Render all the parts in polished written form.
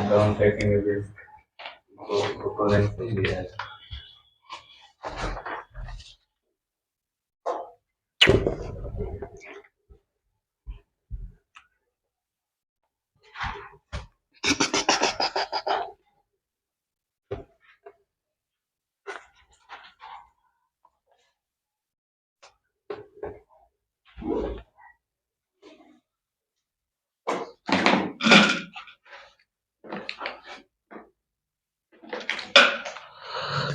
Don't take any risk. तो ऐसे ही है।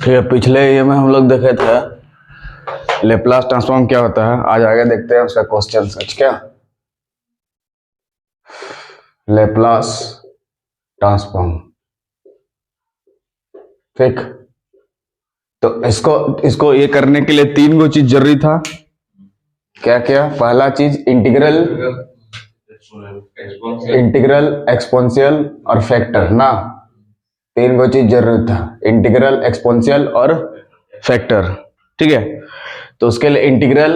ठीक है, पिछले ये में हम लोग देखे थे लेप्लास ट्रांसफॉर्म क्या होता है। आज आगे देखते हैं उसका क्वेश्चन सच क्या लेप्लास ट्रांसफॉर्म। ठीक, तो इसको ये करने के लिए तीन गो चीज जरूरी था। क्या क्या? पहला चीज इंटीग्रल एक्सपोनेंशियल और फैक्टर ना, तीन गो चीज जरूरत था, इंटीग्रल एक्सपोनेंशियल और फैक्टर। ठीक है, तो उसके लिए इंटीग्रल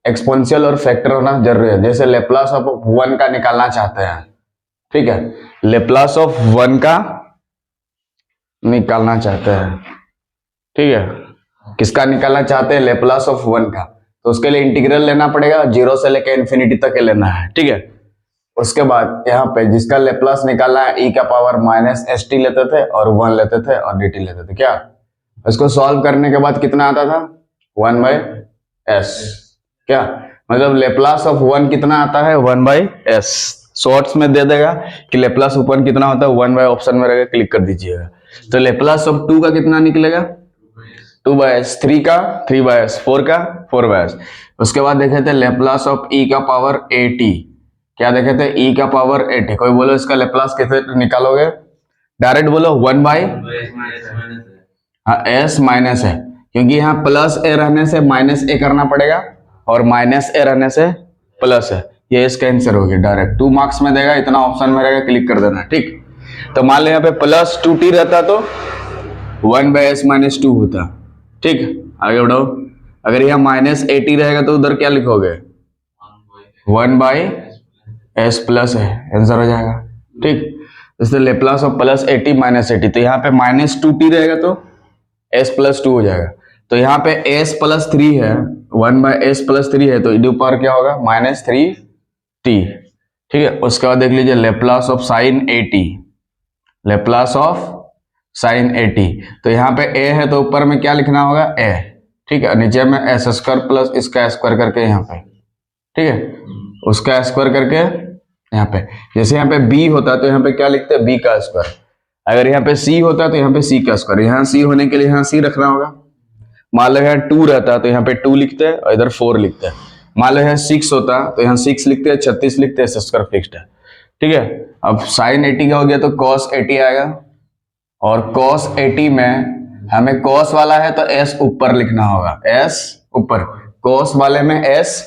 एक्सपोनेंशियल और फैक्टर होना जरूरी है। जैसे लेप्लास ऑफ 1 का निकालना चाहते हैं, ठीक है, लेप्लास ऑफ 1 का निकालना चाहते हैं, ठीक है, किसका निकालना चाहते हैं? लेप्लास ऑफ 1 का। तो उसके लिए इंटीग्रल लेना पड़ेगा, 0 से लेकर इन्फिनिटी तक लेना है। ठीक है, उसके बाद यहाँ पे जिसका लेप्लास निकालना है e का पावर माइनस एस टी लेते थे और 1 लेते थे और dt लेते थे। क्या इसको सॉल्व करने के बाद कितना आता था? 1 बाई एस। क्या मतलब लेप्लास ऑफ 1 कितना आता है? 1 बाई एस। शॉर्ट्स में दे देगा कि लेप्लास ऑफ 1 कितना होता है, 1 बाई ऑप्शन में रहेगा, क्लिक कर दीजिएगा। तो लेप्लास ऑफ 2 का कितना निकलेगा? 2 बाई एस। 3 का 3 बाई एस। 4 का 4 बाई एस। उसके बाद देखे थे लेप्लास ऑफ e का पावर ए टी। क्या देखे थे? e का पावर ए टी। कोई बोलो इसका लेप्लास कैसे निकालोगे? डायरेक्ट बोलो 1 बाई एस माइनस है, क्योंकि यहाँ प्लस ए रहने से माइनस ए करना पड़ेगा और माइनस ए रहने से प्लस है। ये इसका आंसर हो गया डायरेक्ट। 2 मार्क्स में देगा, इतना ऑप्शन में रहेगा, क्लिक कर देना। ठीक, तो मान लो यहाँ पे प्लस 2t रहता तो 1 बाई एस माइनस 2 होता। ठीक, आगे बढ़ो। अगर यहाँ माइनस 80 रहेगा तो उधर क्या लिखोगे? 1 बाई एस प्लस है, आंसर हो जाएगा। ठीक, इसलिए लेप्लास ऑफ प्लस 80 माइनस 80, तो यहाँ पे माइनस 2t रहेगा तो s प्लस 2 हो जाएगा। तो यहाँ पे s प्लस 3 है, 1 बाई एस प्लस 3 है, तो e पावर क्या होगा? Minus 3t। ठीक है, उसके बाद देख लीजिए Laplace of sine 80, Laplace of sine 80। तो यहाँ पे a है तो ऊपर में क्या लिखना होगा? a। ठीक है, नीचे में एस स्क्वायर प्लस इसका स्क्वायर करके यहाँ पे, ठीक है, उसका स्क्वायर करके यहाँ पे। जैसे यहाँ पे b होता तो यहाँ पे क्या लिखते हैं? b का स्क्वायर। अगर यहाँ पे c होता तो यहाँ पे c का स्क्वायर। यहाँ c होने के लिए यहाँ c रखना होगा। मान लो यहाँ 2 रहता तो यहाँ पे 2 लिखते हैं और इधर 4 लिखते हैं। मान लो यहाँ 6 होता तो यहाँ 6 लिखते हैं, 36 लिखते हैं, स्क्वायर फिक्स्ड है। ठीक है, अब साइन 80 का हो गया तो कॉस 80 आएगा, और कॉस 80 में हमें कॉस वाला है तो s ऊपर लिखना होगा, s ऊपर, कॉस वाले में s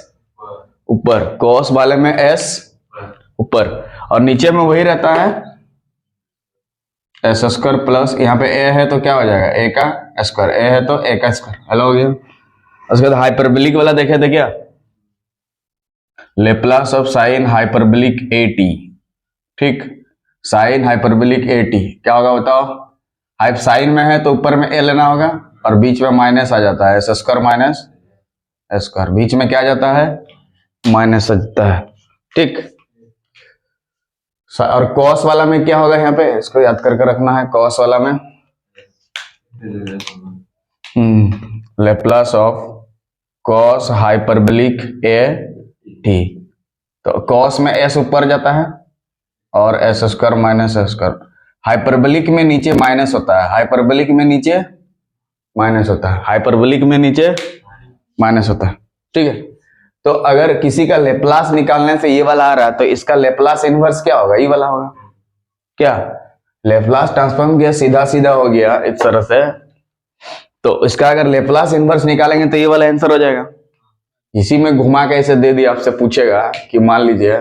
ऊपर, कॉस वाले में s ऊपर, और नीचे में वही रहता है एस स्क्वायर प्लस, यहाँ पे a है तो क्या हो जाएगा? a का स्क्वायर, a है तो a का स्क्वायर। हेलो हो गया। उसके बाद हाइपरबोलिक वाला देखे थे क्या? Laplace of sine hyperbolic 80। ठीक, साइन हाइपरबोलिक 80 क्या होगा बताओ? हाइप साइन में है तो ऊपर में a लेना होगा और बीच में माइनस आ जाता है, एस स्क्वायर माइनस स्क्वायर, बीच में क्या आ जाता है? माइनस आ जाता है। ठीक, और कॉस वाला में क्या होगा? यहाँ पे इसको याद करके रखना है, कॉस वाला में Laplace of cos hyperbolic A T. तो कॉस में एस ऊपर जाता है और S square minus square. Hyperbolic में नीचे माइनस होता है, हाइपरबोलिक में नीचे माइनस होता है, हाइपरबोलिक में नीचे माइनस होता है। ठीक है, तो अगर किसी का लेप्लास निकालने से ये वाला आ रहा है तो इसका लेप्लास इनवर्स क्या होगा? ये वाला होगा। क्या लेप्लास ट्रांसफॉर्म किया, सीधा सीधा हो गया इस तरह से, तो इसका अगर लेप्लास इनवर्स निकालेंगे तो ये वाला आंसर हो जाएगा। इसी में घुमा के ऐसे दे दिया, आपसे पूछेगा कि मान लीजिए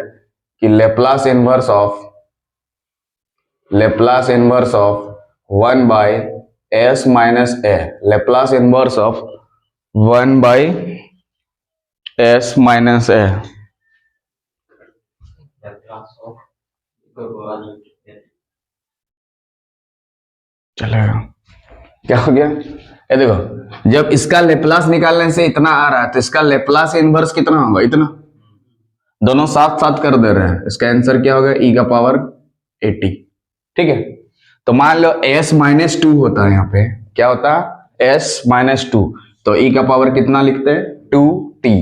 कि Laplace inverse of 1 by s minus a, Laplace inverse of 1 by s minus a. चलेगा। क्या हो गया, ये देखो जब इसका लेप्लास निकालने से इतना आ रहा है तो इसका लेप्लास इनवर्स कितना होगा, इतना। दोनों साथ साथ कर दे रहे हैं, इसका आंसर क्या होगा, e का पावर 80। ठीक है, तो मान लो s माइनस 2 होता है, यहाँ पे क्या होता है s माइनस 2, तो e का पावर कितना लिखते हैं 2t।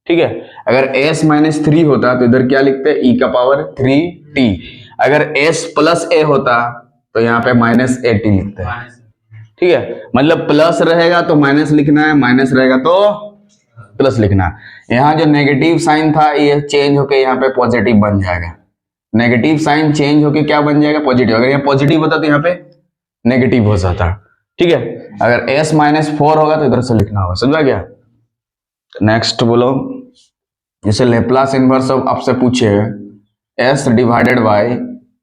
ठीक है, अगर s माइनस 3 होता तो इधर क्या लिखते हैं e का पावर 3t। अगर s प्लस a होता तो यहाँ पे माइनस 80 लिखते हैं। ठीक है, मतलब प्लस रहेगा तो माइनस लिखना है, माइनस रहेगा तो प्लस लिखना है। यहाँ जो नेगेटिव साइन था ये चेंज होके यहाँ पे पॉजिटिव बन जाएगा, नेगेटिव साइन चेंज होके क्या बन जाएगा, पॉजिटिव। अगर यहाँ पॉजिटिव होता तो यहाँ पे नेगेटिव हो जाता। ठीक है, अगर s माइनस 4 होगा तो इधर से लिखना होगा, समझा गया। नेक्स्ट बोलो, जैसे लेप्लास इनवर्स अब आपसे पूछे s divided by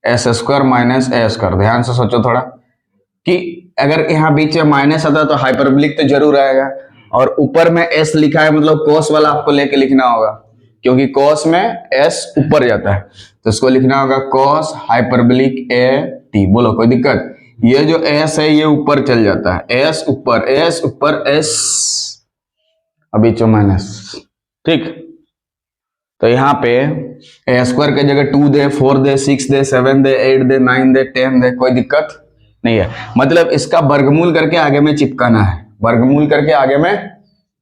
S square minus A square. ध्यान से सोचो थोड़ा कि अगर यहाँ बीच में माइनस आता तो हाइपरबोलिक तो जरूर आएगा, और ऊपर में s लिखा है मतलब cos वाला आपको लेके लिखना होगा, क्योंकि cos में s ऊपर जाता है, तो इसको लिखना होगा cos हाइपरबोलिक a t। बोलो कोई दिक्कत, ये जो s है ये ऊपर चल जाता है, s ऊपर s अभी जो माइनस। ठीक, तो यहाँ पे ए स्क्वायर के जगह 2 दे, 4 दे, 6 दे, 7 दे, 8 दे, 9 दे, 10 दे, कोई दिक्कत नहीं है। मतलब इसका वर्गमूल करके आगे में चिपकाना है, वर्गमूल करके आगे में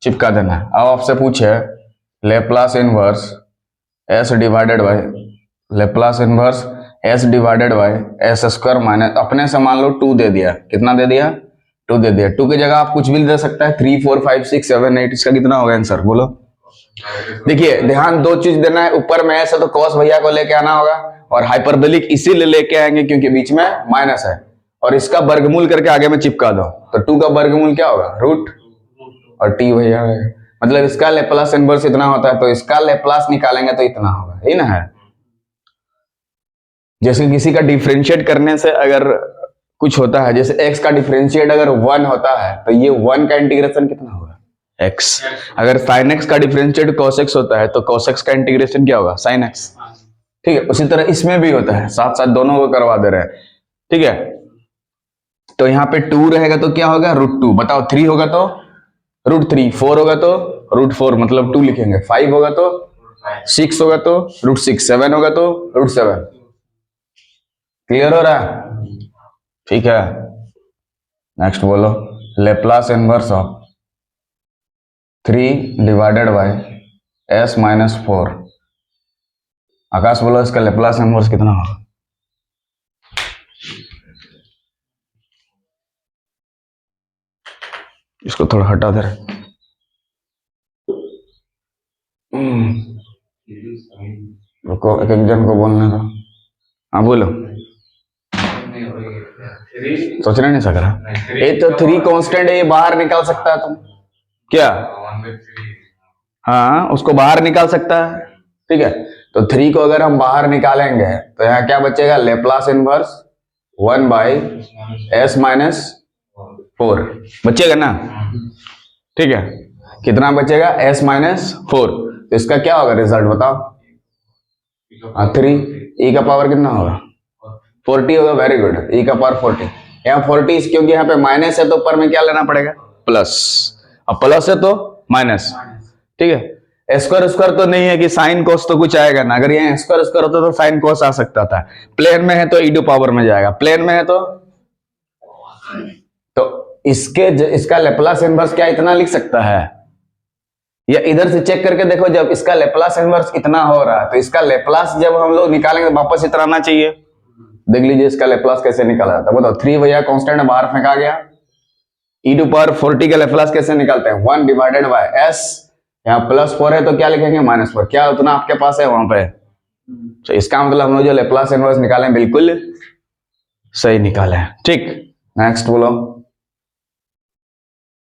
चिपका देना है। अब आपसे पूछे Laplace inverse s divided by Laplace inverse s divided by S square minus, अपने से मान लो 2 दे दिया, कितना दे दिया 2 दे दिया। 2 की जगह आप कुछ भी दे सकता है, 3 4 5 6 7 8, इसका कितना होगा आंसर बोलो। देखिए ध्यान, दो चीज देना है, ऊपर में ऐसा तो cos भैया को लेके आना होगा, और हाइपरबोलिक इसीलिए लेके आएंगे क्योंकि बीच में माइनस है, और इसका वर्गमूल करके आगे में चिपका दो, तो 2 का वर्गमूल क्या होगा रूट, और t भैया मतलब इसका लेप्लास इनवर्स इतना होता है, तो इसका लेप्लास निकालेंगे तो इतना होगा, यही ना है। जैसे किसी का डिफरेंशिएट करने से अगर कुछ होता है, जैसे x का डिफरेंशिएट अगर 1 होता है तो ये 1 का इंटीग्रेशन कितना होगा x। अगर sin x का डिफरेंशिएट cos x होता है तो cos x का इंटीग्रेशन क्या होगा sin x। ठीक है, उसी तरह इसमें भी होता है, साथ साथ दोनों को करवा दे रहे हैं। ठीक है, तो यहाँ पे 2 रहेगा तो क्या होगा √2, बताओ 3 होगा तो √3, 4 होगा तो √4 मतलब 2 लिखेंगे, 5 होगा तो 6 होगा तो √6, 7 होगा तो √7। क्लियर हो रहा है, ठीक है। नेक्स्ट बोलो, Laplace inverse of 3 divided by s minus 4। आकाश बोलो इसका लेप्लास इनवर्स कितना होगा। इसको थोड़ा हटा दे रहे, रुको एक एक जन को बोलने दो। हाँ बोलो, सोचना नहीं सक रहा, ये तो 3 कांस्टेंट है, ये बाहर निकाल सकता है तुम क्या, हाँ उसको बाहर निकाल सकता है। ठीक है, तो 3 को अगर हम बाहर निकालेंगे तो यहाँ क्या बचेगा, Laplace inverse 1 by s minus 4 बचेगा ना। ठीक है, कितना बचेगा s माइनस 4, तो इसका क्या होगा रिजल्ट बताओ। 3, e का पावर कितना होगा 40 होगा, वेरी गुड, e का पावर 40। यहाँ 40 क्योंकि यहाँ पे माइनस है तो ऊपर में क्या लेना पड़ेगा प्लस, अब प्लस है तो माइनस। ठीक है, स्क्वायर स्क्वायर तो नहीं है कि साइन कोस तो कुछ आएगा ना, अगर यहाँ स्क्वायर स्क्वायर होता तो साइन कोस आ सकता था, प्लेन में है तो e टू पावर में जाएगा, प्लेन में है तो इसका लेप्लास इनवर्स क्या इतना लिख सकता है, या इधर से चेक करके देखो, जब इसका लेप्लास इनवर्स इतना हो रहा है तो इसका लेप्लास जब हम लोग निकालेंगे वापस इतना आना चाहिए। देख लीजिए इसका लेप्लास कैसे निकाला जाता है, बताओ 3 भैया कांस्टेंट बाहर फेंका गया, e टू पावर 40 का लेप्लास कैसे निकालते हैं 1 डिवाइडेड बाय s, यहाँ प्लस 4 है तो क्या लिखेंगे माइनस 4, क्या उतना आपके पास है वहां पे, तो इसका मतलब हम लोग जो लेप्लास इनवर्स निकाले बिल्कुल सही निकाले हैं। ठीक, नेक्स्ट बोलो,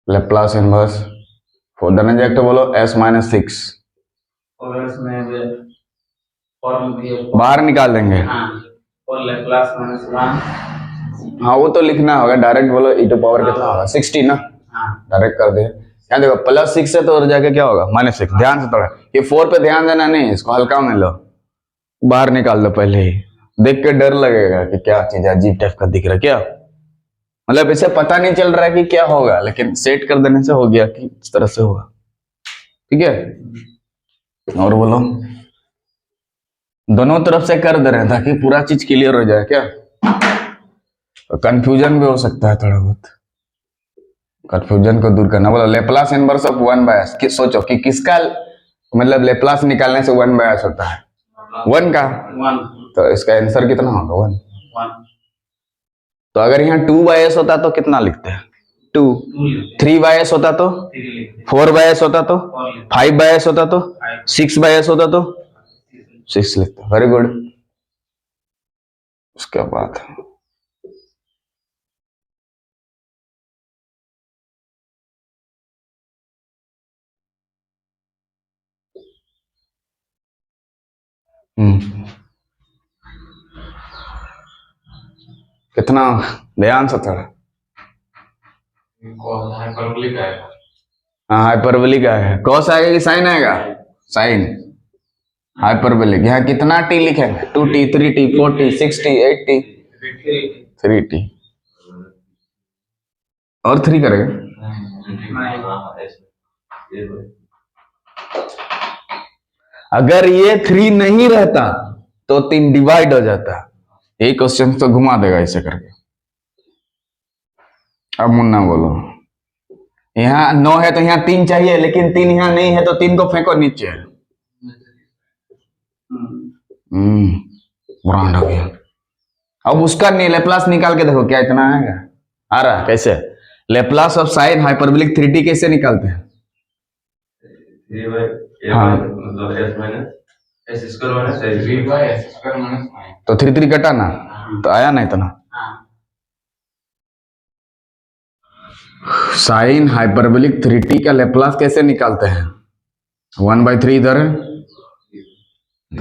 लेप्लास इनवर्स फॉर धनंजय तो बोलो s माइनस 6, बाहर निकाल देंगे, और लेप्लास माइनस 1, हाँ वो तो लिखना होगा, डायरेक्ट बोलो e टू पावर कितना होगा 60 ना, डायरेक्ट कर दिया। यहाँ देखो प्लस 6 है तो उधर जाके क्या होगा माइनस 6, ध्यान से थोड़ा, ये 4 पे ध्यान देना नहीं, इसको हल्का में लो, बाहर निकाल दो पहले ही, देख के डर लगेगा कि क्या चीज अजीब टाइप का दिख रहा है क्या। मतलब इसे पता नहीं चल रहा है कि क्या होगा, लेकिन सेट कर देने से हो गया कि इस तरह से होगा। ठीक है, और बोलो, दोनों तरफ से कर दे रहे हैं ताकि पूरा चीज क्लियर हो जाए। क्या कंफ्यूजन भी हो सकता है थोड़ा बहुत, कंफ्यूजन को दूर करना। बोलो लेप्लास इनवर्स ऑफ 1/s, सोचो कि किसका मतलब लेप्लास निकालने से 1/s होता है, 1 का, तो इसका आंसर कितना होगा 1। तो अगर यहाँ 2/s होता तो कितना लिखते हैं 2, 3/s होता तो 4/s होता तो 5/s होता तो 6/s होता तो 6 लिखते। Very good. उसके बाद कितना ध्यान से थोड़ा, हाइपरबोलिक आएगा। हाँ हाइपरबोलिक आएगा, कॉस आएगा कि साइन आएगा, साइन। हाइपरबोलिक यहाँ कितना टी लिखेंगे, 2t, 3t, 4t, 6t, 8t, 3t और 3 करेंगे। अगर ये 3 नहीं रहता तो 3 डिवाइड हो जाता। यही क्वेश्चन तो घुमा देगा इसे करके। अब मुन्ना बोलो, यहाँ 9 है तो यहाँ 3 चाहिए, लेकिन 3 यहाँ नहीं है तो 3 को फेंको नीचे। ब्रांड हो गया। अब उसका लेप्लास निकाल के देखो क्या इतना आएगा, आ रहा कैसे। Laplace of sine hyperbolic 3t कैसे निकालते हैं, हाँ तो 3 3 कटा ना, तो आया ना इतना। साइन हाइपरबोलिक 3t का लेप्लास कैसे निकालते हैं, 1/3 इधर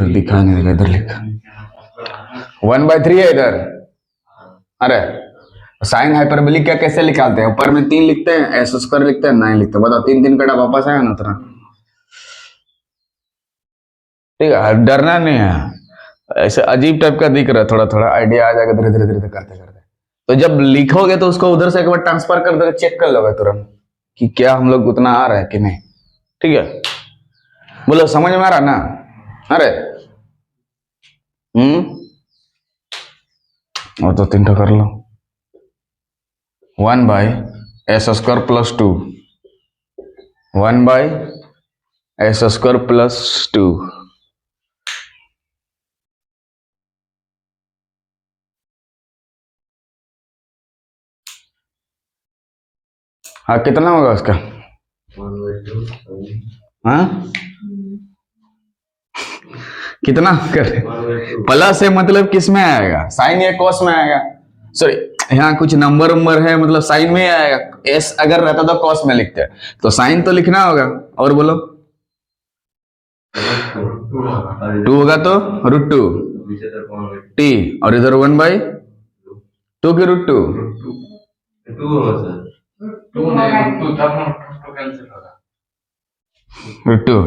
दिखा नहीं देगा, इधर लिखा 1/3 है इधर। अरे साइन हाइपरबोलिक का कैसे निकालते हैं, ऊपर में 3 लिखते हैं, एस स्क्वायर लिखते हैं, 9 लिखते हैं। बताओ 3 3 कटा वापस आया ना उतना। ठीक है, डरना नहीं है, ऐसे अजीब टाइप का दिख रहा है, थोड़ा थोड़ा आइडिया आ जाएगा धीरे धीरे धीरे करते करते। तो जब लिखोगे तो उसको उधर से एक बार ट्रांसफर कर देगा, चेक कर लोगे तुरंत कि क्या हम लोग उतना आ रहा है कि नहीं। ठीक है, बोलो समझ में आ रहा ना। अरे और तो 3 कर लो, 1/s² + 2, 1/s² + 2। हाँ कितना होगा उसका, हाँ कितना करे, प्लस है मतलब किस में आएगा, साइन या कॉस में आएगा। सॉरी यहाँ कुछ नंबर उम्बर है, मतलब साइन में आएगा। एस अगर रहता तो कॉस में लिखते, तो साइन तो लिखना होगा। और बोलो 2 होगा तो √2 t, और इधर 1/2 की √2। √2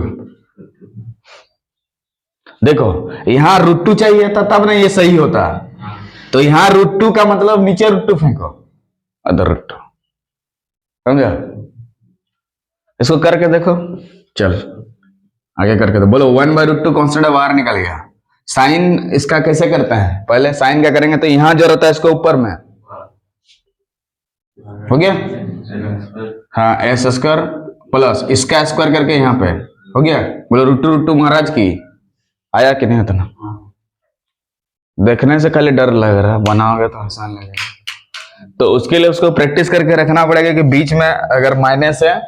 देखो यहाँ √2 चाहिए था तब ना ये सही होता, तो यहाँ √2 का मतलब नीचे √2 फेंको, अदर √2। समझा, इसको करके देखो, चल आगे करके तो बोलो 1/√2 कांस्टेंट बाहर निकल गया। साइन इसका कैसे करते हैं, पहले साइन क्या करेंगे, तो यहां जो रहता है इसको ऊपर में हो गया, हाँ s² प्लस इसका स्क्वायर करके यहाँ पे हो गया। बोलो √2 महाराज की आया कि नहीं इतना। देखने से खाली डर लग रहा है, बनाओगे तो आसान लगेगा। तो उसके लिए उसको प्रैक्टिस करके रखना पड़ेगा कि बीच में अगर माइनस है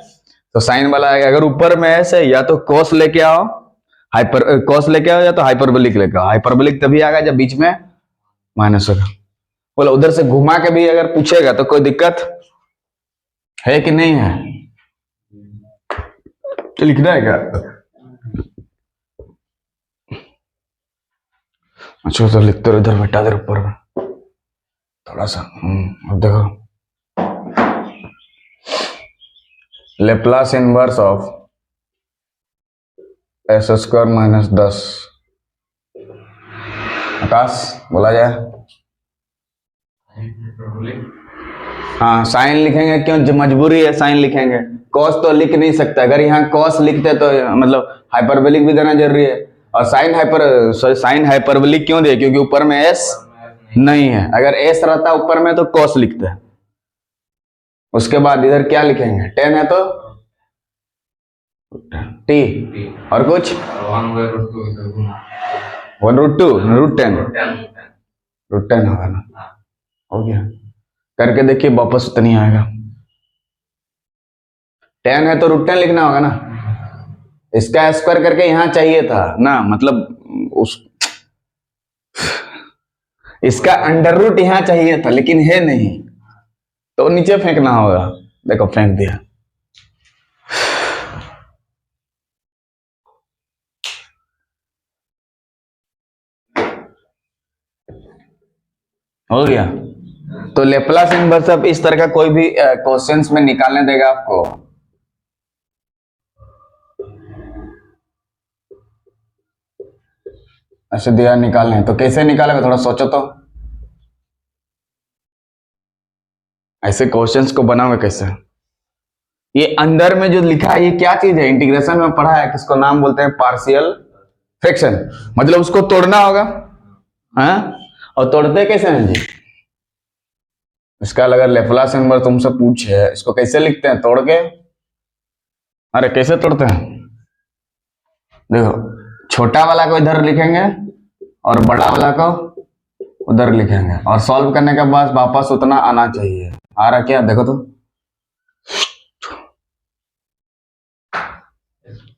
तो साइन वाला आएगा, अगर ऊपर में ऐसे या तो कॉस लेके आओ, कॉस लेके आओ, या तो हाइपरबोलिक लेके आओ। हाइपरबोलिक तभी आएगा जब बीच में माइनस होगा। बोलो उधर से घुमा के भी अगर पूछेगा तो कोई दिक्कत है कि नहीं है, तो लिखना है क्या। अच्छा तो लिखते रहो, इधर बैठा दे ऊपर में थोड़ा सा। अब देखो लेप्लास इनवर्स ऑफ s² - 10। आकाश बोला जाए, हाँ साइन लिखेंगे, क्यों? जो मजबूरी है साइन लिखेंगे, कॉस तो लिख नहीं सकता। अगर यहाँ कॉस लिखते तो मतलब हाइपरबोलिक भी देना जरूरी है। और साइन हाइपरबोलिक क्यों दे? क्योंकि ऊपर में एस नहीं है। अगर एस रहता ऊपर में तो कॉस लिखते हैं। उसके बाद इधर क्या लिखेंगे? 10 है तो टी, और कुछ 1/√2 √10 √10 होगा ना। हो गया, करके देखिए वापस उतना ही आएगा। 10 है तो √10 लिखना होगा ना। इसका स्क्वायर करके यहाँ चाहिए था ना, मतलब उस इसका अंडर रूट यहाँ चाहिए था लेकिन है नहीं, तो नीचे फेंकना होगा। देखो फेंक दिया। हो गया। तो लेप्लास इनवर्स अब इस तरह का कोई भी क्वेश्चंस में निकालने देगा आपको, ऐसे दिया निकालने, तो कैसे निकालेगा थोड़ा सोचो तो। ऐसे क्वेश्चंस को बनाओगे कैसे? ये अंदर में जो लिखा है ये क्या चीज है? इंटीग्रेशन में पढ़ा है, किसको नाम बोलते हैं? Partial fraction. मतलब उसको तोड़ना होगा, हाँ? और तोड़ते कैसे हैं जी? इसका अगर लेप्लास इनवर्स तुमसे पूछे इसको कैसे लिखते हैं तोड़ के, अरे कैसे तोड़ते हैं? देखो, छोटा वाला को इधर लिखेंगे और बड़ा वाला को उधर लिखेंगे, और सॉल्व करने के बाद वापस उतना आना चाहिए। आ रहा क्या? देखो तो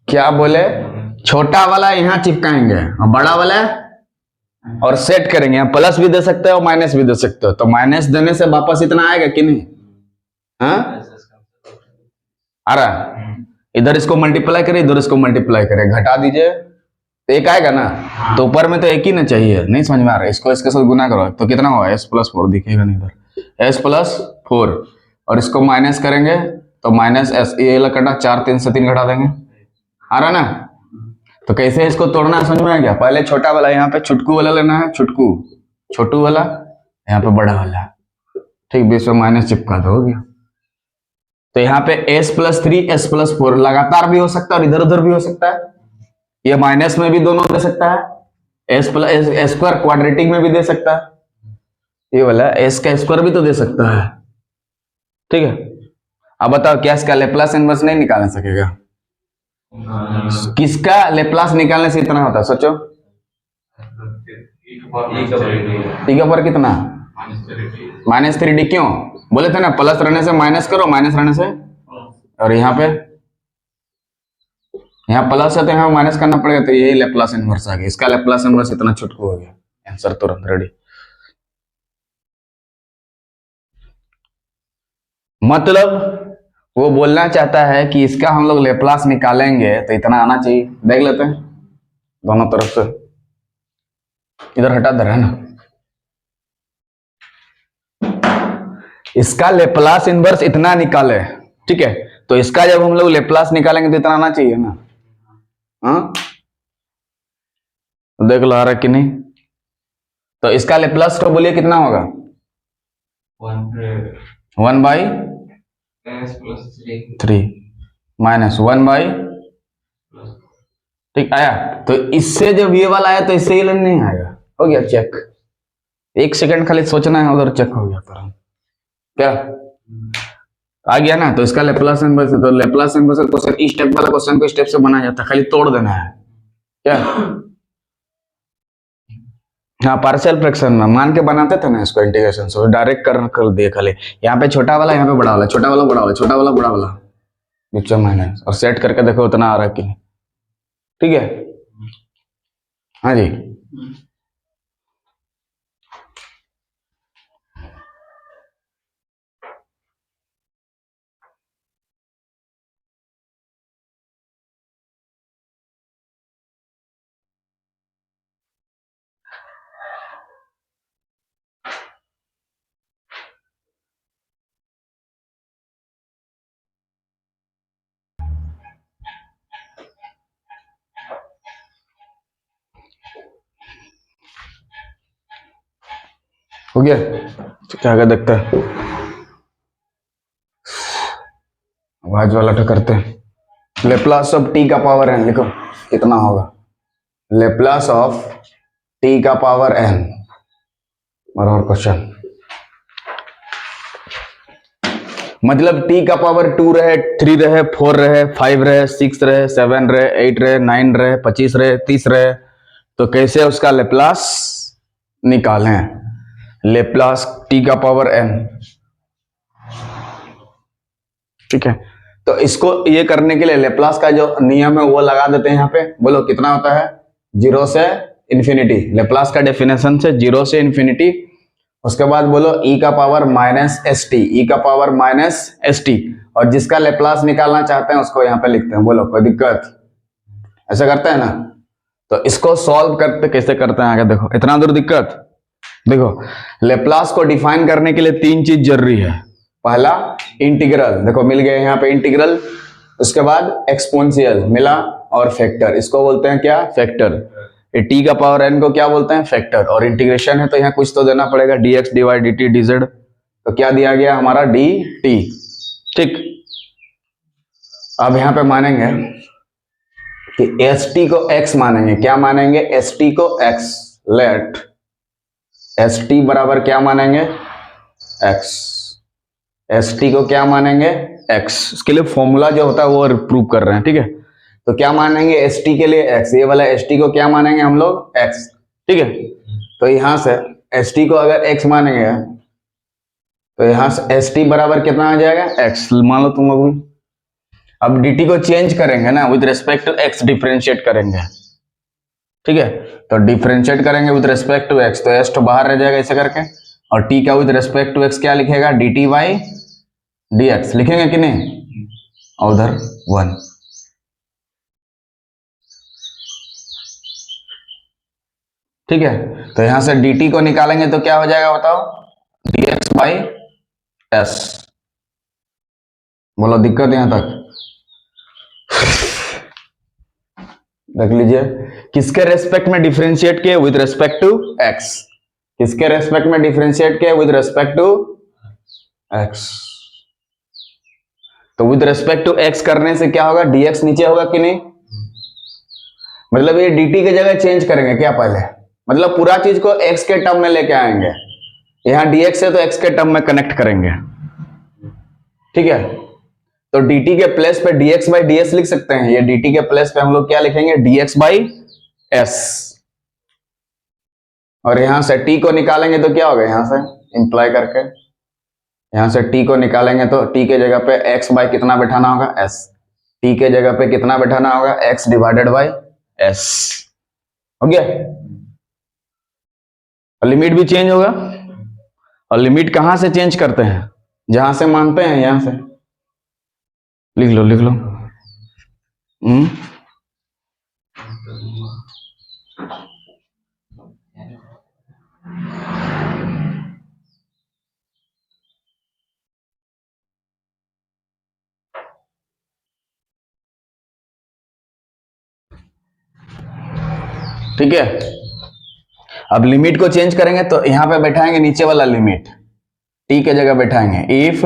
क्या बोले, छोटा वाला यहाँ चिपकाएंगे और बड़ा वाला और सेट करेंगे। यहाँ प्लस भी दे सकते हो और माइनस भी दे सकते हो, तो माइनस देने से वापस इतना आएगा कि नहीं? हाँ आ रहा। इधर इसको मल्टीप्लाई करें, इधर इसको मल्टीप्लाई करें, घटा दीजिए तो एक आएगा ना। तो ऊपर में तो एक ही ना चाहिए, नहीं समझ में आ रहा है? इसको इसके साथ गुना करो तो कितना होगा? s+4 दिखेगा नहीं इधर, s+4, और इसको माइनस करेंगे तो माइनस एस, ये कटा 4 3 से 3 घटा देंगे। आ रहा ना? तो कैसे इसको तोड़ना समझ में आ गया? पहले छोटा वाला यहाँ पे छुटकू वाला लेना है, छुटकू छोटू वाला, यहाँ पे बड़ा वाला, ठीक, बीच में माइनस चिपका दो, हो गया। तो यहाँ पे s+3 s+4 लगातार भी हो सकता है और इधर उधर भी हो सकता है। ये माइनस में भी दोनों दे सकता है, s+2 क्वाड्रेटिक में भी दे सकता है, ये वाला s का स्क्वायर भी तो दे सकता है, ठीक है। अब बताओ क्या इसका लेप्लास इनवर्स नहीं निकाल सकेगा? किसका लेप्लास निकालने से इतना होता है सोचो? टी का पर कितना? -3d। क्यों बोले थे ना, प्लस रहने से माइनस करो, माइनस रहने से, और यहाँ पे यहाँ प्लस है तो यहाँ माइनस करना पड़ेगा, तो यही लेप्लास इनवर्स आ गया। इसका लेप्लास इनवर्स इतना छुटकू हो गया, आंसर तुरंत रेडी। मतलब वो बोलना चाहता है कि इसका हम लोग लेप्लास निकालेंगे तो इतना आना चाहिए। देख लेते हैं दोनों तरफ से, इधर हटा दे रहा है ना। इसका लेप्लास इनवर्स इतना निकाले, ठीक है, तो इसका जब हम लोग लेप्लास निकालेंगे तो इतना आना चाहिए ना। हाँ देख लो आ रहा कि नहीं। तो इसका लेप्लास को बोलिए कितना होगा? 1/3 माइनस 1/, ठीक आया। तो इससे जब ये वाला आया तो इससे ये नहीं आएगा, हो गया चेक। 1 सेकंड खाली सोचना है, उधर चेक हो गया तुरंत। क्या आ गया ना? तो इसका लेप्लास इनवर्स, तो लेप्लास इनवर्स क्वेश्चन इस स्टेप वाला क्वेश्चन को स्टेप से बनाया जाता है, खाली तोड़ देना है क्या। हाँ पार्शियल फ्रैक्शन में मान के बनाते थे ना इसको, इंटीग्रेशन से डायरेक्ट कर दिए खाली। यहाँ पे छोटा वाला, यहाँ पे बड़ा वाला, छोटा वाला बड़ा वाला, छोटा वाला बड़ा वाला, बीच में माइनस, और सेट करके देखो उतना आ रहा है कि नहीं, ठीक है। हाँ जी हो गया, क्या देखते हैं। भाज वाला तो करते हैं। लेप्लास ऑफ टी का पावर n लिखो कितना होगा, लेप्लास ऑफ टी का पावर n। और क्वेश्चन मतलब टी का पावर 2 रहे, 3 रहे, 4 रहे, 5 रहे, 6 रहे, 7 रहे, 8 रहे, 9 रहे, 25 रहे, 30 रहे, तो कैसे उसका लेप्लास निकालें? लेप्लास टी का पावर n, ठीक है। तो इसको ये करने के लिए लेप्लास का जो नियम है वो लगा देते हैं यहाँ पे। बोलो कितना होता है, 0 से इंफिनिटी। लेप्लास का डेफिनेशन से 0 से इंफिनिटी। उसके बाद बोलो e का पावर माइनस एस टी, ई का पावर माइनस एस टी, और जिसका लेप्लास निकालना चाहते हैं उसको यहाँ पे लिखते हैं। बोलो कोई दिक्कत? ऐसा करते हैं ना। तो इसको सॉल्व करते कैसे करते हैं आगे देखो। इतना दूर दिक्कत? देखो लेप्लास को डिफाइन करने के लिए 3 चीज जरूरी है। पहला इंटीग्रल, देखो मिल गया यहाँ पे इंटीग्रल। उसके बाद एक्सपोनेंशियल मिला, और फैक्टर, इसको बोलते हैं क्या, फैक्टर। ये टी का पावर n को क्या बोलते हैं, फैक्टर। और इंटीग्रेशन है तो यहाँ कुछ तो देना पड़ेगा, dx dy dt dz। तो क्या दिया गया हमारा, dt, ठीक। अब यहाँ पे मानेंगे कि st को x मानेंगे। क्या मानेंगे, st को x। लेट st बराबर क्या मानेंगे, x। st को क्या मानेंगे, x। इसके लिए फॉर्मूला जो होता है वो प्रूव कर रहे हैं, ठीक है। तो क्या मानेंगे st के लिए x, ये वाला st को क्या मानेंगे हम लोग, x, ठीक है। तो यहां से st को अगर x मानेंगे तो यहां से st बराबर कितना आ जाएगा, x। मान लो तुम लोग अब dt को चेंज करेंगे ना, with respect to x differentiate करेंगे, ठीक है। तो डिफरेंशिएट करेंगे विद रेस्पेक्ट टू x, तो s तो बाहर रह जाएगा ऐसे करके, और t का विद रेस्पेक्ट टू x क्या लिखेगा, dt बाई dx लिखेंगे कि नहीं, और उधर 1। ठीक है। तो यहां से dt को निकालेंगे तो क्या हो जाएगा बताओ, dx बाई s। बोलो दिक्कत यहां तक? देख लीजिए, किसके रेस्पेक्ट में डिफरेंशिएट किए, विद रेस्पेक्ट टू x। किसके रेस्पेक्ट में डिफरेंशिएट किए, विद रेस्पेक्ट टू x। तो विद रेस्पेक्ट टू x करने से क्या होगा, dx नीचे होगा कि नहीं। मतलब ये dt की जगह चेंज करेंगे क्या पहले, मतलब पूरा चीज को x के टर्म में लेके आएंगे। यहां dx है तो x के टर्म में कनेक्ट करेंगे, ठीक है। तो dt के प्लेस पे dx बाई ds लिख सकते हैं। ये dt के प्लेस पे हम लोग क्या लिखेंगे, dx बाई s। और यहां से t को निकालेंगे तो क्या होगा, यहां से इंप्लाई करके यहां से t को निकालेंगे तो t के जगह पे x बाई कितना बैठाना होगा, s। t के जगह पे कितना बैठाना होगा, x डिवाइडेड बाई s। हो गया। और लिमिट भी चेंज होगा। और लिमिट कहां से चेंज करते हैं, जहां से मानते हैं, यहां से लिख लो लिख लो। ठीक है। अब लिमिट को चेंज करेंगे तो यहां पे बैठाएंगे नीचे वाला लिमिट, t के जगह बैठाएंगे। इफ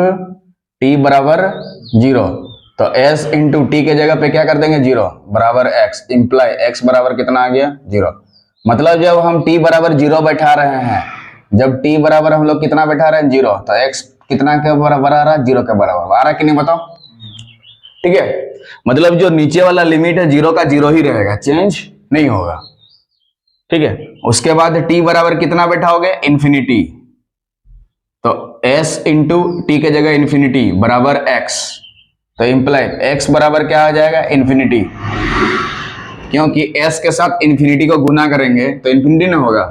t बराबर 0 तो s इंटू टी के जगह पे क्या कर देंगे, 0 बराबर x, इंप्लाई x बराबर कितना आ गया, 0। मतलब जब हम t बराबर 0 बैठा रहे हैं, जब t बराबर हम लोग कितना बैठा रहे हैं, 0, तो x कितना के बराबर आ रहा है, 0 के बराबर आ रहा है कि नहीं बताओ, ठीक है। मतलब जो नीचे वाला लिमिट है 0 का 0 ही रहेगा, चेंज नहीं होगा, ठीक है। उसके बाद t बराबर कितना बैठाओगे, इन्फिनिटी। तो s इंटू टी के जगह इन्फिनिटी बराबर x, तो इंप्लाई x बराबर क्या आ जाएगा, इन्फिनिटी। क्योंकि s के साथ इन्फिनिटी को गुना करेंगे तो इन्फिनिटी ना होगा।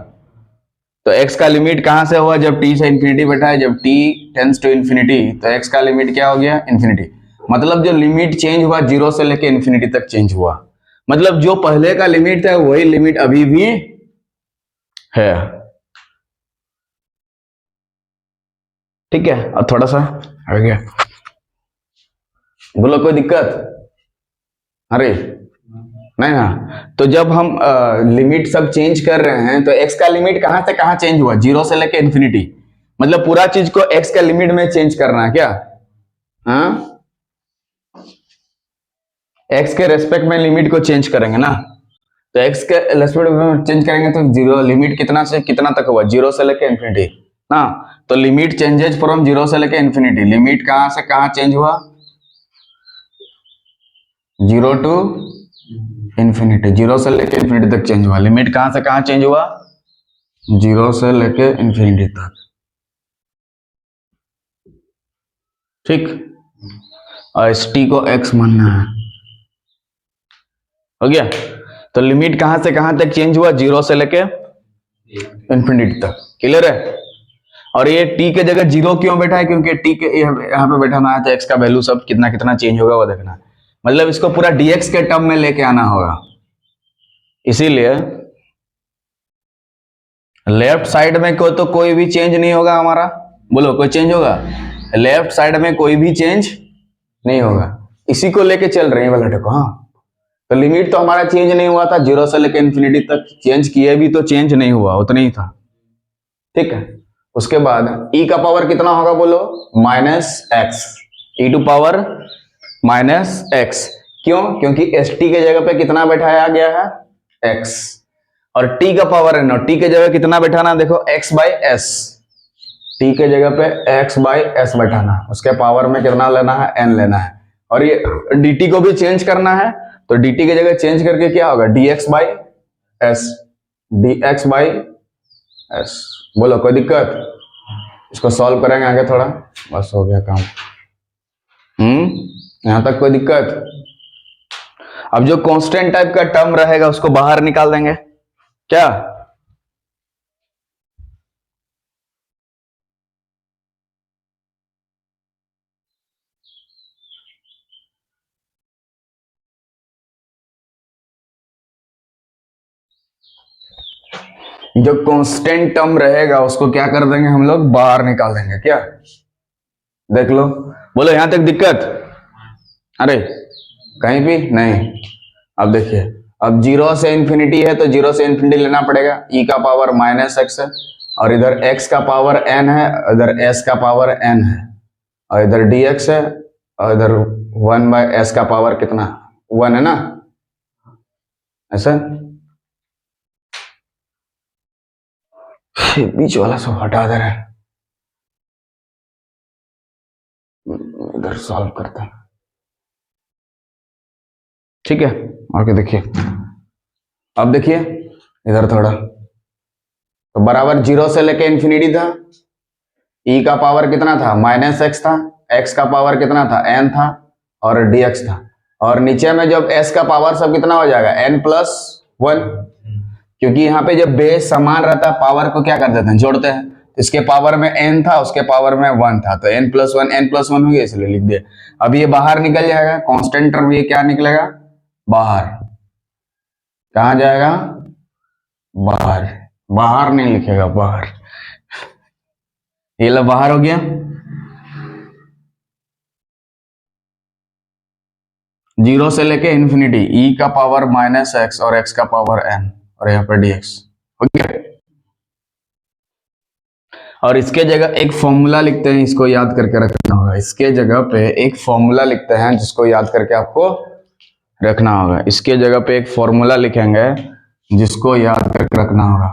तो x का लिमिट कहां से हुआ, जब t से इन्फिनिटी बैठा है, जब t टेंड्स टू इन्फिनिटी तो x का लिमिट क्या हो गया, इन्फिनिटी। मतलब जो लिमिट चेंज हुआ 0 से लेके इन्फिनिटी तक चेंज हुआ। मतलब जो पहले का लिमिट था वही लिमिट अभी भी है, ठीक है। और थोड़ा सा आ गया, बोलो कोई दिक्कत, अरे नहीं ना। तो जब हम लिमिट सब चेंज कर रहे हैं तो x का लिमिट कहां से कहां चेंज हुआ, 0 से लेके इन्फिनिटी। मतलब पूरा चीज को x का लिमिट में चेंज करना है क्या, हाँ एक्स के रेस्पेक्ट में लिमिट को चेंज करेंगे ना, तो एक्स के रेस्पेक्ट में चेंज करेंगे तो जीरो लिमिट कितना से कितना तक हुआ, जीरो से लेके इन्फिनिटी ना। तो लिमिट चेंजेज फ्रॉम जीरो से लेके इन्फिनिटी, लिमिट कहां से कहां चेंज हुआ, जीरो टू इन्फिनिटी, जीरो से लेके इन्फिनिटी तक चेंज हुआ। लिमिट कहां से कहां चेंज हुआ, जीरो से लेके इन्फिनिटी तक, ठीक। और इस टी को एक्स मानना है, हो गया। तो लिमिट कहां से कहां तक चेंज हुआ, जीरो से लेके इन्फिनिटी तक, क्लियर है। और ये टी के जगह जीरो क्यों बैठा है, क्योंकि टी के यहाँ पे बैठाना है तो एक्स का वैल्यू सब कितना कितना चेंज होगा वो देखना है, मतलब इसको पूरा डीएक्स के टर्म में लेके आना होगा। इसीलिए लेफ्ट साइड में तो कोई भी चेंज नहीं होगा हमारा, बोलो कोई चेंज होगा, लेफ्ट साइड में कोई भी चेंज नहीं होगा, इसी को लेके चल रहे हैं वाला देखो। हाँ, तो लिमिट तो हमारा चेंज नहीं हुआ था, जीरो से लेके इन्फिनिटी तक चेंज किए भी तो चेंज नहीं हुआ, उतना ही था, ठीक है। उसके बाद e का पावर कितना होगा बोलो, minus x, e to power minus x. क्यों, क्योंकि एस टी के जगह पे कितना बैठाया गया है, x, और t का पावर है ना, t के जगह कितना बैठाना, देखो x बाई एस, t के जगह पे x बाई एस बैठाना, उसके पावर में कितना लेना है, n लेना है। और ये dt को भी चेंज करना है, तो dt की जगह चेंज करके क्या होगा, dx by S, dx by S. बोलो कोई दिक्कत, इसको सॉल्व करेंगे आगे थोड़ा, बस हो गया काम। यहां तक कोई दिक्कत। अब जो कांस्टेंट टाइप का टर्म रहेगा उसको बाहर निकाल देंगे, क्या, जो कांस्टेंट टर्म रहेगा उसको क्या कर देंगे हम लोग, बाहर निकाल देंगे, क्या, देख लो। बोलो यहां तक दिक्कत, अरे कहीं भी नहीं। अब देखिए, अब जीरो से इंफिनिटी है तो जीरो से इंफिनिटी लेना पड़ेगा, e का पावर माइनस एक्स है, और इधर x का पावर n है, इधर s का पावर n है, और इधर dx है, और इधर 1 बाय s का पावर कितना, 1 है ना, ऐसा। बीच वाला सब हटा दे रहे हैं, इधर सॉल्व करते हैं, ठीक है। आगे देखिए, अब देखिए इधर थोड़ा, तो बराबर जीरो से लेके इंफिनिटी था, e का पावर कितना था, माइनस एक्स था, x का पावर कितना था, n था, और dx था, और नीचे में जब s का पावर सब कितना हो जाएगा, n प्लस 1, क्योंकि यहाँ पे जब बेस समान रहता है पावर को क्या कर देते हैं, जोड़ते हैं। इसके पावर में n था, उसके पावर में 1 था, तो n प्लस 1 हो गया, इसलिए लिख दिया। अब ये बाहर निकल जाएगा, कांस्टेंट टर्म ये क्या निकलेगा, बाहर, कहाँ जाएगा, बाहर, बाहर नहीं लिखेगा, बाहर, ये लो बाहर हो गया। जीरो से लेके इन्फिनिटी, e का पावर माइनस एक्स और x का पावर n, और यहाँ पर dx हो गया। और इसके जगह एक फॉर्मूला लिखते हैं, इसको याद करके रखना होगा, इसके जगह पे एक फॉर्मूला लिखते हैं जिसको याद करके आपको रखना होगा, इसके जगह पे एक फॉर्मूला लिखेंगे जिसको याद करके रखना होगा।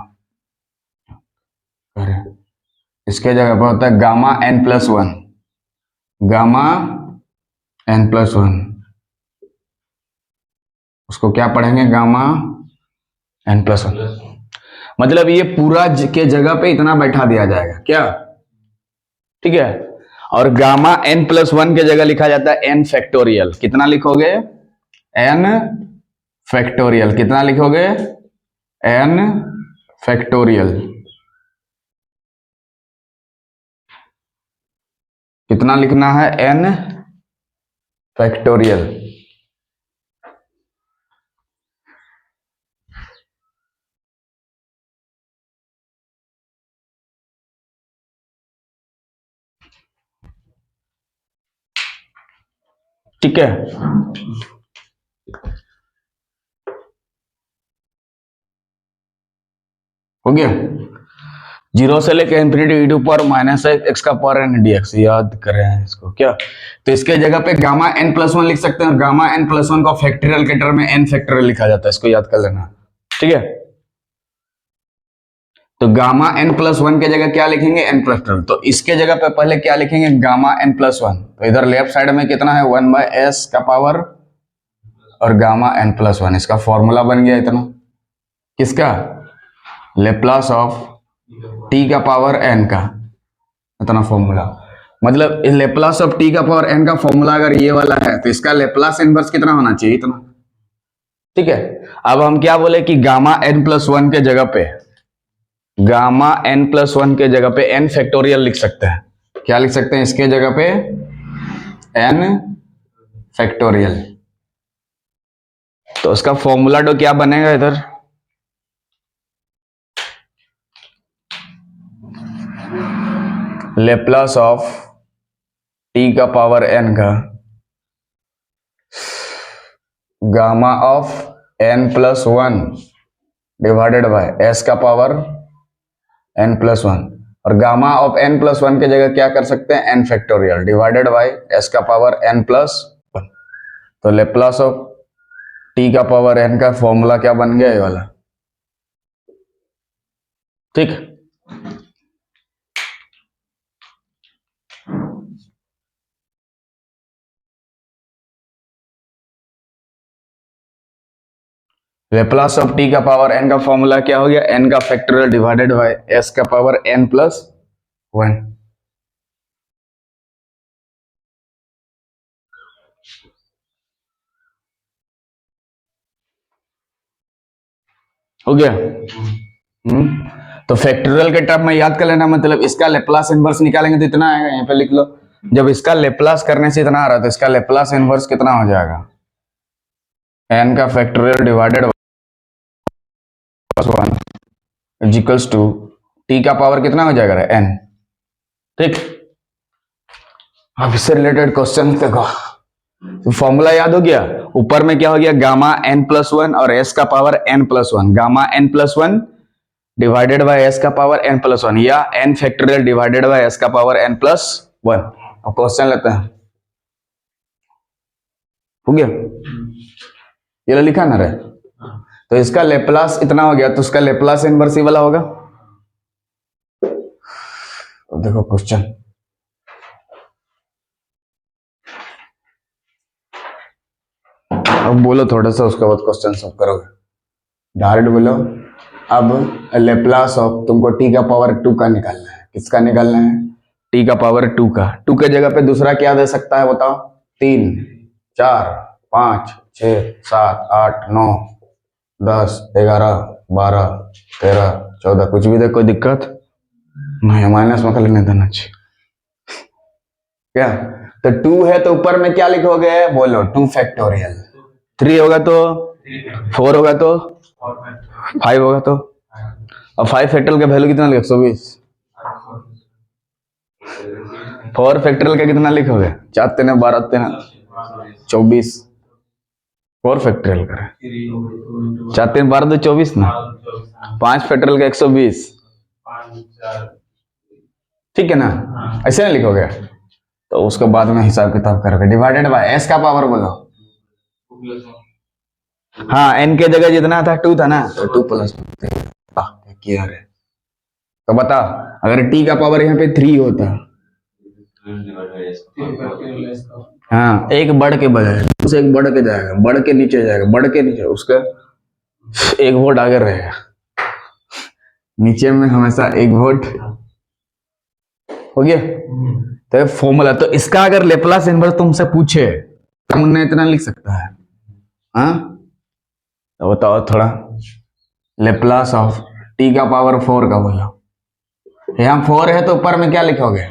इसके जगह पे होता है gamma n plus 1, gamma n plus 1, उसको क्या पढ़ेंगे, गामा n प्लस 1, मतलब ये पूरा के जगह पे इतना बैठा दिया जाएगा, क्या, ठीक है। और गामा n प्लस 1 के जगह लिखा जाता है n फैक्टोरियल, कितना लिखोगे, n फैक्टोरियल, कितना लिखोगे, n फैक्टोरियल, कितना लिखना है, n फैक्टोरियल, ठीक है। हो गया। जीरो से लेके infinity e to power minus x का पावर एन dx, याद कर रहे हैं इसको क्या? तो इसके जगह पे गामा एन प्लस वन लिख सकते हैं, और गामा एन प्लस वन को फैक्टोरियल के टर्म में एन फैक्टोरियल लिखा जाता है, इसको याद कर लेना। ठीक है, तो गामा एन प्लस वन के जगह क्या लिखेंगे? N plus one. तो इसके जगह पे पहले क्या लिखेंगे? Gamma n plus one. तो इधर लेफ्ट साइड में कितना है? 1/s का पावर और गामा एन प्लस वन। इसका फॉर्मूला बन गया इतना, किसका? लेप्लास ऑफ टी का पावर एन का, इतना फॉर्मूला। मतलब लेप्लास ऑफ टी का पावर एन का फॉर्मूला अगर ये वाला है तो इसका लेप्लास इनवर्स कितना होना चाहिए? इतना। ठीक है, अब हम क्या बोले कि गामा एन प्लस वन के जगह पे, गामा एन प्लस वन के जगह पे एन फैक्टोरियल लिख सकते हैं। क्या लिख सकते हैं इसके जगह पे? N factorial. तो उसका फॉर्मूला तो क्या बनेगा इधर? लेप्लास ऑफ टी का पावर एन का gamma of n plus one divided by s का पावर एन प्लस वन, और gamma of n plus one के जगह क्या कर सकते हैं? N factorial divided by s का पावर एन प्लस वन। तो लेप्लास ऑफ टी का पावर एन का फॉर्मूला क्या बन गया? ये वाला। ठीक, लेप्लास ऑफ टी का पावर एन का फॉर्मूला क्या हो गया? एन का फैक्टोरियल डिवाइडेड बाय एस का पावर एन प्लस वन। हो गया? तो फैक्टोरियल के टर्म में याद कर लेना, मतलब इसका लेप्लास इनवर्स निकालेंगे तो इतना आएगा, यहाँ पे लिख लो। जब इसका लेप्लास करने से इतना आ रहा तो इसका लेप्लास इनवर्स कितना हो जाएगा? एन का factorial divided one equals to t का पावर कितना हो जाएगा? एन। ठीक, अब इससे रिलेटेड क्वेश्चन देखो। तो फॉर्मूला याद हो गया? ऊपर में क्या हो गया? गामा एन प्लस वन और एस का power n plus one, gamma n plus one divided by s का पावर एन प्लस वन, या n factorial divided by s का पावर एन प्लस वन। अब क्वेश्चन लेते हैं। हो गया? ये लिखा ना रहे, तो इसका लेप्लास इतना हो गया, तो उसका लेप्लास इनवर्स ही वाला होगा। तो देखो क्वेश्चन, अब बोलो थोड़ा सा, उसके बाद क्वेश्चन सब करोगे। डायरेक्ट बोलो। अब लेप्लास ऑफ, तुमको टी का पावर टू का निकालना है। किसका निकालना है? टी का पावर टू का। टू के जगह पे दूसरा क्या दे सकता है बताओ? 3, 4, 5, 6, 7, 8, 9, 10, 11, 12, 13, 14, कुछ भी दे, कोई दिक्कत नहीं, माइनस में खाली नहीं देना चाहिए। क्या? तो 2 है तो ऊपर में क्या लिखोगे? बोलो 2 फैक्टोरियल। 3 होगा तो 4 होगा तो 5 होगा तो, और 5 फैक्टोरियल का वैल्यू कितना लिखोगे? 120। 4 फैक्टोरियल का कितना लिखोगे? 4 3 12 3 24। 4 फैक्टोरियल का 4 3 12 2 24 ना। 5 फैक्टोरियल का 120। ठीक है ना? ऐसे नहीं लिखोगे, तो उसके बाद में हिसाब किताब करोगे। डिवाइडेड बाय एस का पावर बोलो। हाँ, एन के जगह जितना था 2 था ना, तो 2 प्लस किया है। तो बता, अगर टी का पावर यहाँ पे 3 होता, हाँ, एक बढ़ के बजाय उसे एक बढ़ के जाएगा, बढ़ के नीचे जाएगा, बढ़ के नीचे, उसका 1 वोल्ट आगे रहेगा। नीचे में हमेशा 1 वोल्ट। हो गया? तो फॉर्मूला, तो इसका अगर लेप्लास इनवर्स तुमसे पूछे तो मुन्ना इतना लिख सकता है। हाँ, तो बताओ थोड़ा। लेप्लास ऑफ टी का पावर 4 का बोलो। यहाँ 4 है तो ऊपर में क्या लिखोगे?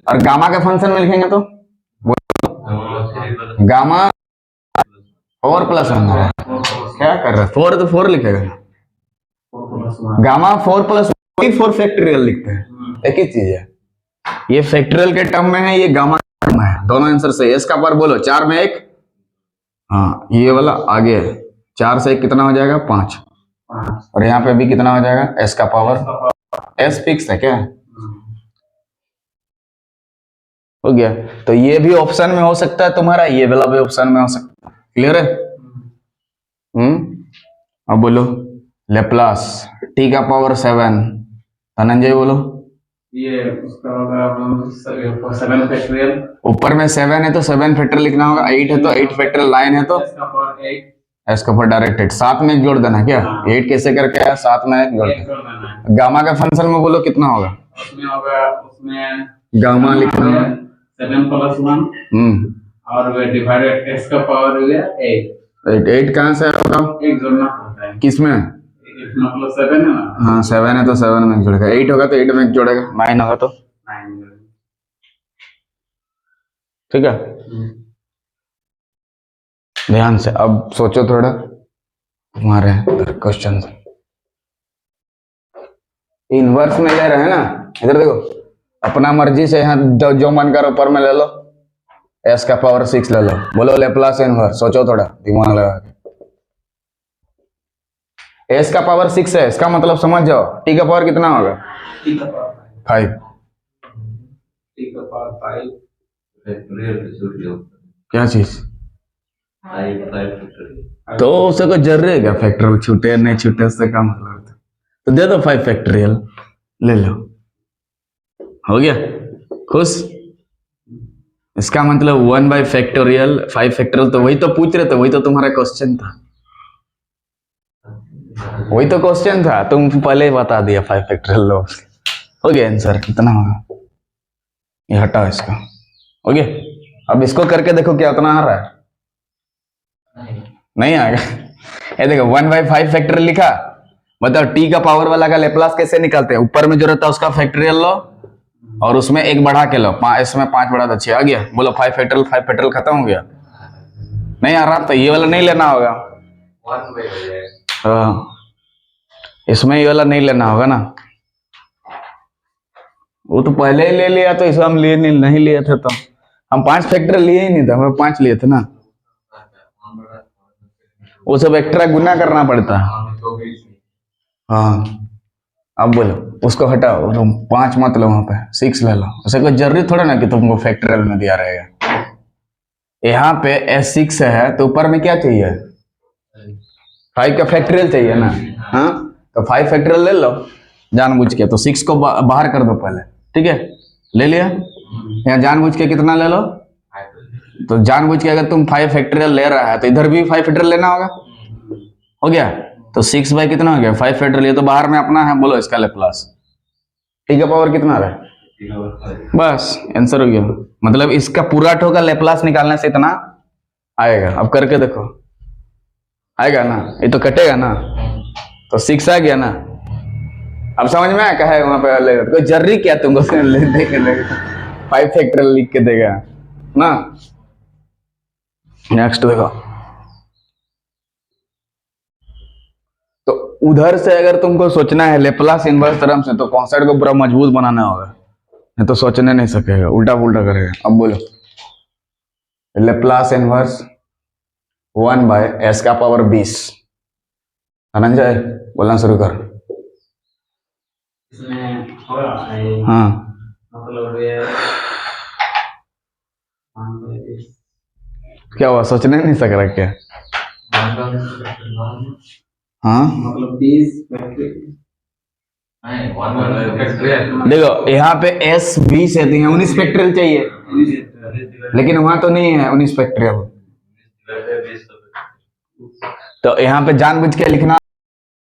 और गामा के फंक्शन में लिखेंगे तो गामा 4 प्लस 1 क्या कर रहा है? 4 तो 4 लिखेगा, गामा 4 प्लस 4 फैक्टोरियल लिखते हैं, एक ही चीज है। ये फैक्टोरियल के टर्म में है, ये गामा के टर्म में है, दोनों आंसर सही है। इसका पावर बोलो 4 में 1, हाँ ये वाला आगे है। 4 से 1 कितना हो जाएगा? 5, और यहाँ पे भी कितना हो जाएगा? एस का पावर एस फिक्स है क्या? हो गया। तो ये भी ऑप्शन में हो सकता है तुम्हारा, ये वाला भी ऑप्शन में हो सकता है। क्लियर है? अब बोलो लेप्लास टी का पावर 7। धनंजय बोलो। ये उसका होगा 7 फैक्टोरियल। ऊपर में 7 है तो 7 फैक्टर लिखना होगा, 8 है तो 8 फैक्टर, 9 है तो इसका पावर 8। इसके ऊपर डायरेक्टेड 7 में जोड़ देना क्या? 8 कैसे करके आया? 7 में जोड़ एक देना। जोड़ देना है। गामा का फंक्शन में बोलो कितना होगा? उसमें होगा, उसमें गामा लिखना है 7 + 1 और वे डिवाइडेड x का पावर हो गया 8। 8 कहाँ से होगा? 1 जोड़ना पड़ता है। किसमें? मतलब 7 है ना। हाँ 7 है तो 7 में जोड़ेगा, 8 होगा तो 8 में जोड़ेगा, 9 होगा तो 9। ठीक है। ध्यान से अब सोचो थोड़ा तुम्हारे क्वेश्चन। इनवर्स में ले रहे हैं ना, इधर देखो, अपना मर्जी से यहाँ जो मन कर ऊपर में ले लो, s का पावर 6 ले लो, बोलो लेप्लास इनवर्स। सोचो थोड़ा दिमाग लगा के। s का पावर 6 है, इसका मतलब समझ जाओ t का पावर कितना होगा? t का पावर 5। t का पावर 5 फैक्टोरियल। क्या चीज? 5 फैक्टोरियल। तो उसे को जरूरी है क्या फैक्टोरियल छूटे नहीं छूटे, उससे क्या मतलब है? तो दे दो 5 फैक्टोरियल, ले लो, हो गया खुश। इसका मतलब 1 फैक्टोरियल 5 फैक्टोरियल, तो वही तो पूछ रहे थे, वही तो तुम्हारा क्वेश्चन था, वही तो क्वेश्चन था, तुम पहले ही बता दिया 5 फैक्टोरियल लो। हो गया आंसर कितना होगा? ये हटाओ इसका, हो गया। अब इसको करके देखो क्या उतना आ रहा है? नहीं आएगा। ये देखो 1/5 फैक्टोरियल लिखा, बताओ टी का पावर वाला का लेप्लास कैसे निकालते हैं? ऊपर में जो रहता है उसका फैक्टोरियल लो और उसमें 1 बढ़ा के लो, इसमें 5 बढ़ा तो 6 आ गया। बोलो 5 फैक्टोरियल खत्म हो गया। नहीं आ रहा तो ये वाला नहीं लेना होगा, इसमें ये वाला नहीं लेना होगा ना, वो तो पहले ही ले लिया, तो इसमें हम लिए नहीं लिए थे, तो हम 5 फैक्टोरियल लिए ही नहीं थे, हमें 5 लिए थे ना, वो सब एक्स्ट्रा गुना करना पड़ता है। हाँ अब बोलो उसको हटाओ, तुम 5 मत लो, वहां पे 6 ले लो। ऐसा कोई जरूरी थोड़ा ना कि तुमको फैक्टोरियल में दिया रहेगा। यहाँ पे S6 है तो ऊपर में क्या चाहिए? 5 का फैक्टोरियल चाहिए ना। हाँ तो 5 फैक्टोरियल ले लो जानबूझ के, तो 6 को बाहर कर दो पहले, ठीक है, ले लिया। यहाँ जानबूझ के कितना ले लो? तो जानबूझ के अगर तुम 5 फैक्टोरियल ले रहा है तो इधर भी 5 फैक्टोरियल लेना होगा, हो गया। तो 6 बाई कितना हो गया? 5 फैक्टोरियल, ये तो बाहर में अपना है, बोलो इसका लेप्लास टी का पावर कितना है? बस आंसर हो गया। मतलब इसका पूरा ठो का लेप्लास निकालने से इतना आएगा। अब करके देखो, आएगा ना? ये तो कटेगा ना, तो 6 आ गया ना। अब समझ में आया कहा है वहां पे ले, कोई जरूरी क्या तुमको 5 फैक्टोरियल लिख के देगा ना। नेक्स्ट देखो, तो उधर से अगर तुमको सोचना है लेप्लास इनवर्स थ्योरम से, तो कॉन्सेप्ट को पूरा मजबूत बनाना होगा, नहीं तो सोचने नहीं सकेगा, उल्टा पुल्टा करेगा। अब बोलो लेप्लास इनवर्स 1/s का पावर 20। धनंजय बोलना शुरू कर। इसमें होगा हाँ मतलब ये क्या हुआ, सोचने नहीं सक रहा क्या? हाँ मतलब 20 देखो यहाँ पे S 20 है तो यहाँ 19 फैक्टोरियल चाहिए, लेकिन वहां तो नहीं है 19 फैक्टोरियल, तो यहाँ पे जानबूझ के लिखना